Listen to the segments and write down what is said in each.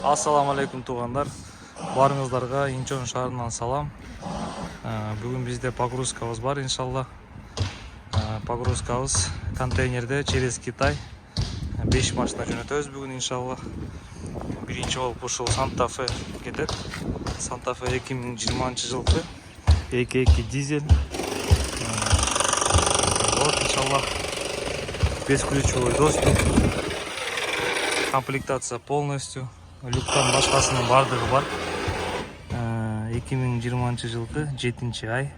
Ассаламу алейкум туғандар. Барыңыздарға Инчон шаарынан салам. Бүгін бізде погрузкабыз бар, иншалла. Погрузкабыз контейнерде через Китай 5 машина жөнөтөбүз бүгүн, иншалла. Биринчи болуп ушул Санта-Фе кетет. Санта-Фе 2020-жылкы 2.2 дизель. Вот, иншалла. Бесключевой доступ. Комплектация полностью. Люктан башкасынын бардыгы бар. 2020-жылкы 7-ай.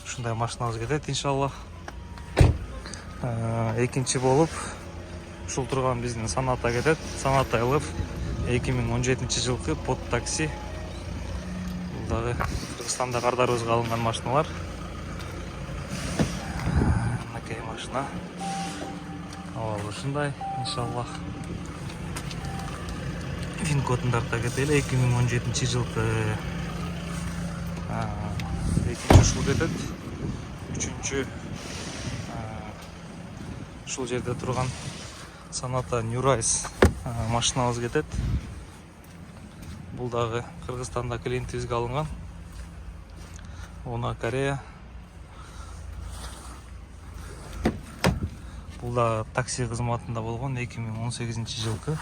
Ушундай машинабыз кетет, иншалла. Экинчи болуп ушул турган биздин Саната кетет. Саната LF 2017-жылкы под такси. Бул дагы Кыргызстанда кардарыбызга алынган машиналар. Мынакей машина. Ушундай, иншалла. Вин кодун тарта кетели. 2017-жылкы экинчи ушул кетет. Үчүнчү ушул жерде турган Саната New Rise машинабыз кетет. Бул дагы Кыргызстанда клиентибизге алынган. Она Корея. Бул да такси кызматында болгон 2018-жылкы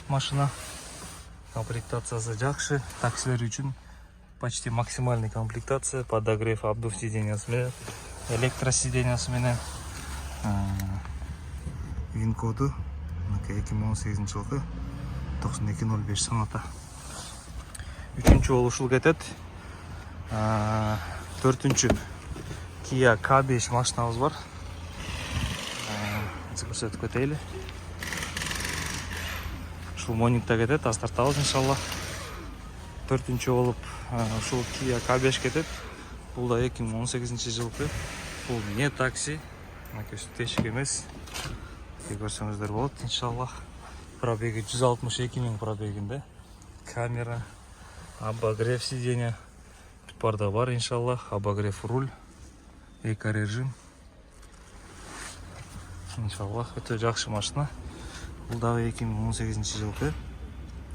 машина. Комплектациясы жакшы. Таксилер үчүн почти максимальный комплектация. Подогрев обдув сиденьясы менен, электросиденьясы менен. Вин коду 2018-жылкы 9205 Саната. Үчүнчү болуп ушул кетет. Төртүнчү Kia K5 машинабыз бар. Көрсөтүп кетейли. Ушул Монингда кетет, астартабыз, иншалла. Төртүнчү болуп ушул Kia K5 кетет. Бул да 2018-жылкы. Бул не такси, мынакей тешик эмес. Көрсөңүздөр болот, иншалла. Пробеги 162 000 пробегинде. Камера, обогрев сиденья, бардыгы бар, иншалла. Обогрев руль, эко-режим. Иншалла, өтө жакшы машина. Бул дагы 2018-жылкы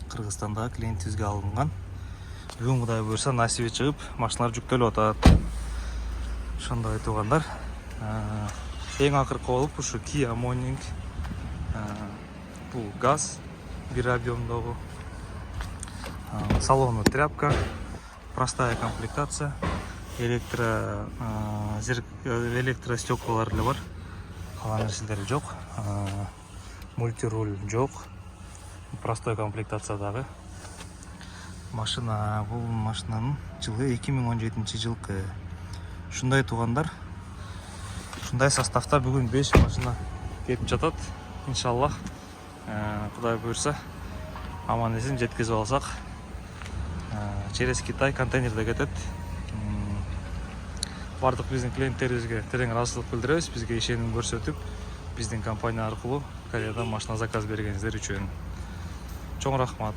Кыргызстандагы клиентибизге алынган. Бүгүн Кудай буйрса насиби чыгып, машиналар жүктөлүп атат. Ошондой туугандар. Эң акыркы болуп ушу Kia Morning. Бул газ, бир объемдогу. Салону тряпка, простая комплектация. Электростеклалар эле бар. Калган нерселери жок. Мультируль жок. Простой комплектация дагы. Машина, бул машинанын жылы 2017-жылкы. Ушундай туугандар. Ушундай составта бүгүн 5 машина келип жатат. Иншалла, Кудай буйрса, аман эсен жеткизип алсак, через Китай контейнерде кетет. Бардык биздин клиенттерибизге терең ыраазычылык билдиребиз. Бизге ишеним көрсөтүп, биздин компания аркылуу Кореядан машина заказ бергениңиздер үчүн. Чоң рахмат.